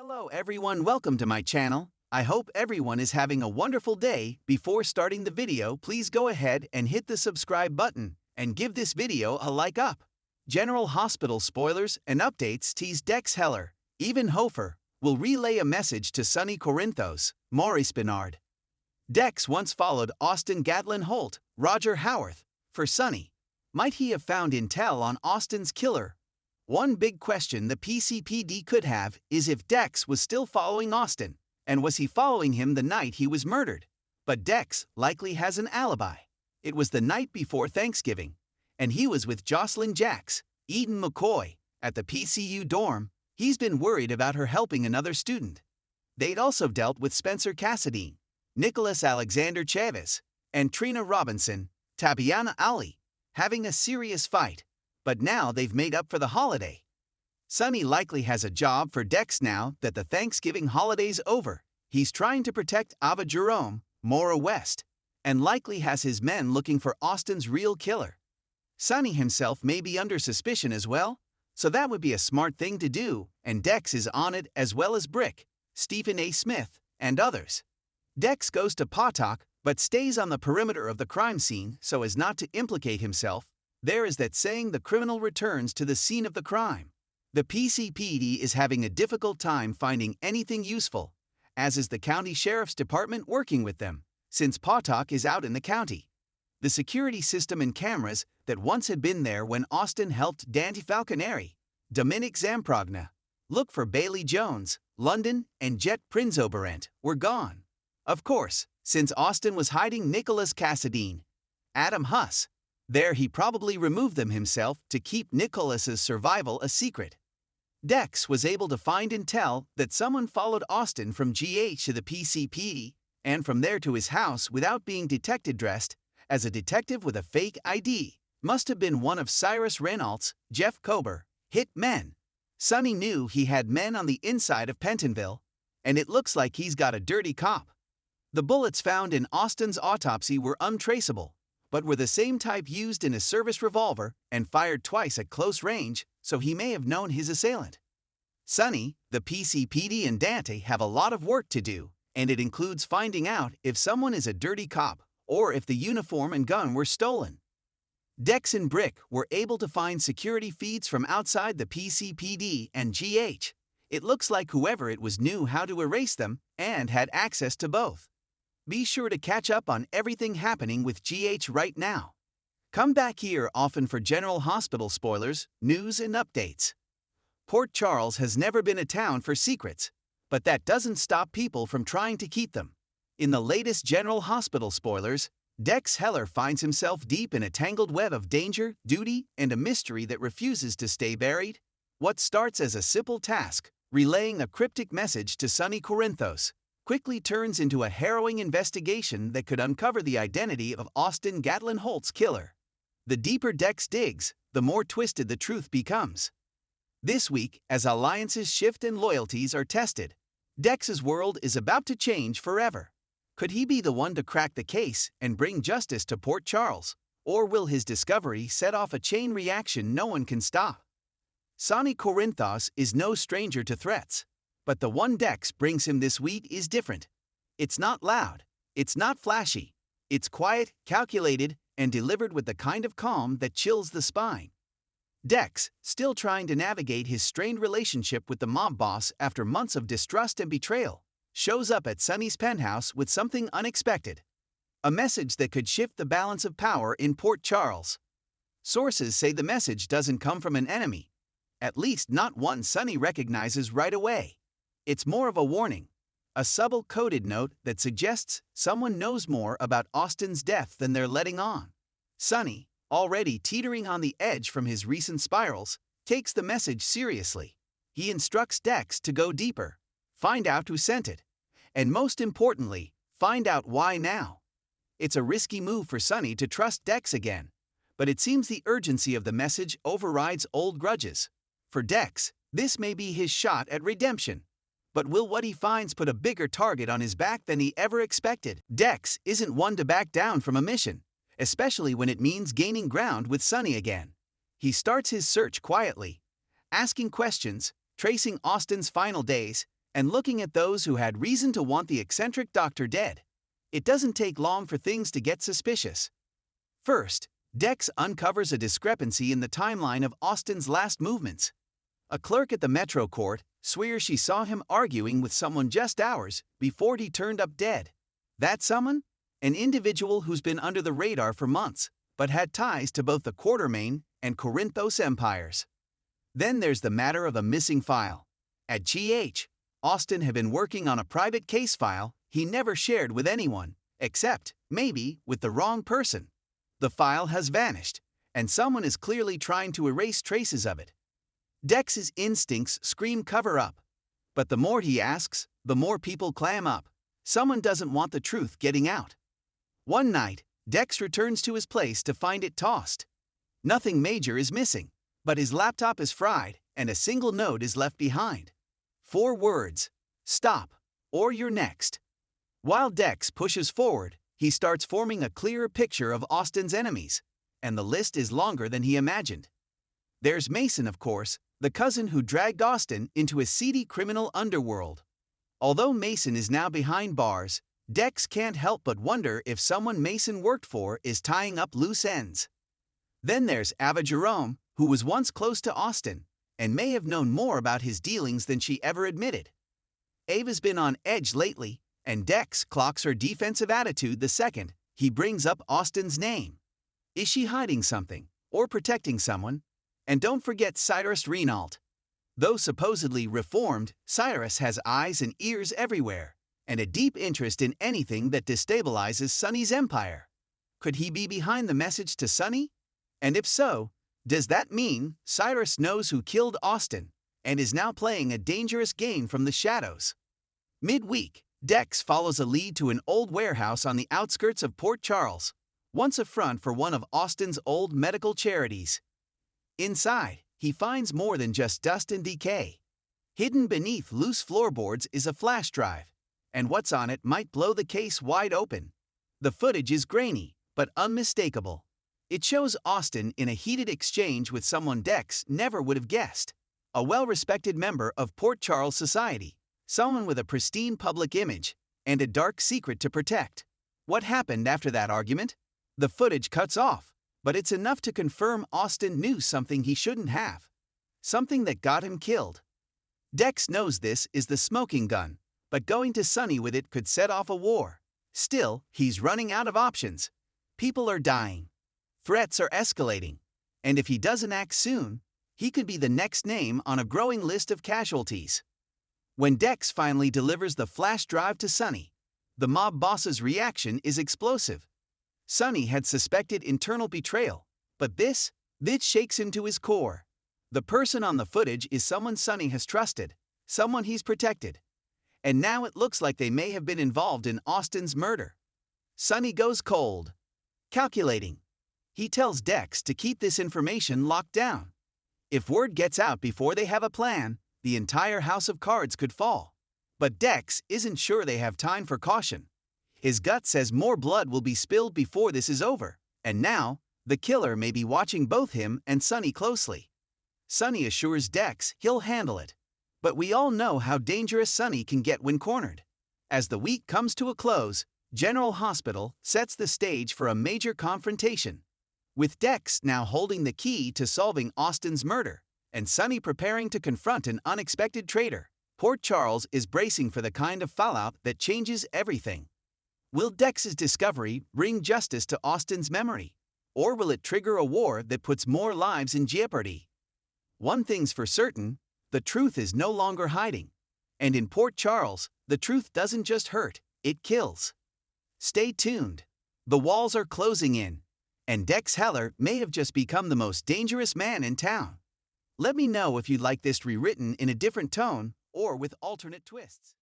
Hello everyone, welcome to my channel. I hope everyone is having a wonderful day. Before starting the video, please go ahead and hit the subscribe button and give this video a like up. General Hospital spoilers and updates tease Dex Heller, even Hofer, will relay a message to Sonny Corinthos, Maurice Bernard. Dex once followed Austin Gatlin Holt, Roger Howarth, for Sonny. Might he have found intel on Austin's killer? One big question the PCPD could have is if Dex was still following Austin, and was he following him the night he was murdered? But Dex likely has an alibi. It was the night before Thanksgiving, and he was with Jocelyn Jacks, Eden McCoy, at the PCU dorm. He's been worried about her helping another student. They'd also dealt with Spencer Cassadine, Nicholas Alexander Chavez, and Trina Robinson, Tabiana Ali, having a serious fight. But now they've made up for the holiday. Sonny likely has a job for Dex now that the Thanksgiving holiday's over. He's trying to protect Ava Jerome, Maura West, and likely has his men looking for Austin's real killer. Sonny himself may be under suspicion as well, so that would be a smart thing to do, and Dex is on it as well as Brick, Stephen A. Smith, and others. Dex goes to Patak but stays on the perimeter of the crime scene so as not to implicate himself. There is that saying the criminal returns to the scene of the crime. The PCPD is having a difficult time finding anything useful, as is the county sheriff's department working with them, since Patak is out in the county. The security system and cameras that once had been there when Austin helped Dante Falconeri, Dominic Zamprogna, look for Bailey Jones, London, and Jet Prinzoberant were gone. Of course, since Austin was hiding Nicholas Cassadine, Adam Huss, there he probably removed them himself to keep Nicholas's survival a secret. Dex was able to find intel that someone followed Austin from GH to the PCPD and from there to his house without being detected dressed as a detective with a fake ID. Must have been one of Cyrus Renault's, Jeff Kober, hit men. Sonny knew he had men on the inside of Pentonville, and it looks like he's got a dirty cop. The bullets found in Austin's autopsy were untraceable, but were the same type used in a service revolver and fired twice at close range, so he may have known his assailant. Sonny, the PCPD, and Dante have a lot of work to do, and it includes finding out if someone is a dirty cop or if the uniform and gun were stolen. Dex and Brick were able to find security feeds from outside the PCPD and GH. It looks like whoever it was knew how to erase them and had access to both. Be sure to catch up on everything happening with GH right now. Come back here often for General Hospital spoilers, news, and updates. Port Charles has never been a town for secrets, but that doesn't stop people from trying to keep them. In the latest General Hospital spoilers, Dex Heller finds himself deep in a tangled web of danger, duty, and a mystery that refuses to stay buried. What starts as a simple task, relaying a cryptic message to Sonny Corinthos, quickly turns into a harrowing investigation that could uncover the identity of Austin Gatlin Holt's killer. The deeper Dex digs, the more twisted the truth becomes. This week, as alliances shift and loyalties are tested, Dex's world is about to change forever. Could he be the one to crack the case and bring justice to Port Charles, or will his discovery set off a chain reaction no one can stop? Sonny Corinthos is no stranger to threats. But the one Dex brings him this week is different. It's not loud, it's not flashy, it's quiet, calculated, and delivered with the kind of calm that chills the spine. Dex, still trying to navigate his strained relationship with the mob boss after months of distrust and betrayal, shows up at Sonny's penthouse with something unexpected. A message that could shift the balance of power in Port Charles. Sources say the message doesn't come from an enemy, at least not one Sonny recognizes right away. It's more of a warning, a subtle coded note that suggests someone knows more about Austin's death than they're letting on. Sonny, already teetering on the edge from his recent spirals, takes the message seriously. He instructs Dex to go deeper, find out who sent it, and most importantly, find out why now. It's a risky move for Sonny to trust Dex again, but it seems the urgency of the message overrides old grudges. For Dex, this may be his shot at redemption. But will what he finds put a bigger target on his back than he ever expected? Dex isn't one to back down from a mission, especially when it means gaining ground with Sonny again. He starts his search quietly, asking questions, tracing Austin's final days, and looking at those who had reason to want the eccentric doctor dead. It doesn't take long for things to get suspicious. First, Dex uncovers a discrepancy in the timeline of Austin's last movements. A clerk at the Metro Court swears she saw him arguing with someone just hours before he turned up dead. That someone? An individual who's been under the radar for months, but had ties to both the Quatermain and Corinthos empires. Then there's the matter of a missing file. At GH, Austin had been working on a private case file he never shared with anyone, except, maybe, with the wrong person. The file has vanished, and someone is clearly trying to erase traces of it. Dex's instincts scream cover up. But the more he asks, the more people clam up. Someone doesn't want the truth getting out. One night, Dex returns to his place to find it tossed. Nothing major is missing, but his laptop is fried and a single note is left behind. 4 words: stop, or you're next. While Dex pushes forward, he starts forming a clearer picture of Austin's enemies, and the list is longer than he imagined. There's Mason, of course, the cousin who dragged Austin into a seedy criminal underworld. Although Mason is now behind bars, Dex can't help but wonder if someone Mason worked for is tying up loose ends. Then there's Ava Jerome, who was once close to Austin, and may have known more about his dealings than she ever admitted. Ava's been on edge lately, and Dex clocks her defensive attitude the second he brings up Austin's name. Is she hiding something, or protecting someone? And don't forget Cyrus Renault. Though supposedly reformed, Cyrus has eyes and ears everywhere, and a deep interest in anything that destabilizes Sonny's empire. Could he be behind the message to Sonny? And if so, does that mean Cyrus knows who killed Austin, and is now playing a dangerous game from the shadows? Midweek, Dex follows a lead to an old warehouse on the outskirts of Port Charles, once a front for one of Austin's old medical charities. Inside, he finds more than just dust and decay. Hidden beneath loose floorboards is a flash drive, and what's on it might blow the case wide open. The footage is grainy, but unmistakable. It shows Austin in a heated exchange with someone Dex never would have guessed. A well-respected member of Port Charles society. Someone with a pristine public image, and a dark secret to protect. What happened after that argument? The footage cuts off, but it's enough to confirm Austin knew something he shouldn't have. Something that got him killed. Dex knows this is the smoking gun, but going to Sonny with it could set off a war. Still, he's running out of options. People are dying. Threats are escalating. And if he doesn't act soon, he could be the next name on a growing list of casualties. When Dex finally delivers the flash drive to Sonny, the mob boss's reaction is explosive. Sonny had suspected internal betrayal, but this shakes him to his core. The person on the footage is someone Sonny has trusted, someone he's protected. And now it looks like they may have been involved in Austin's murder. Sonny goes cold. Calculating. He tells Dex to keep this information locked down. If word gets out before they have a plan, the entire house of cards could fall. But Dex isn't sure they have time for caution. His gut says more blood will be spilled before this is over, and now, the killer may be watching both him and Sonny closely. Sonny assures Dex he'll handle it. But we all know how dangerous Sonny can get when cornered. As the week comes to a close, General Hospital sets the stage for a major confrontation. With Dex now holding the key to solving Austin's murder, and Sonny preparing to confront an unexpected traitor, Port Charles is bracing for the kind of fallout that changes everything. Will Dex's discovery bring justice to Austin's memory? Or will it trigger a war that puts more lives in jeopardy? One thing's for certain, the truth is no longer hiding. And in Port Charles, the truth doesn't just hurt, it kills. Stay tuned. The walls are closing in, and Dex Heller may have just become the most dangerous man in town. Let me know if you'd like this rewritten in a different tone or with alternate twists.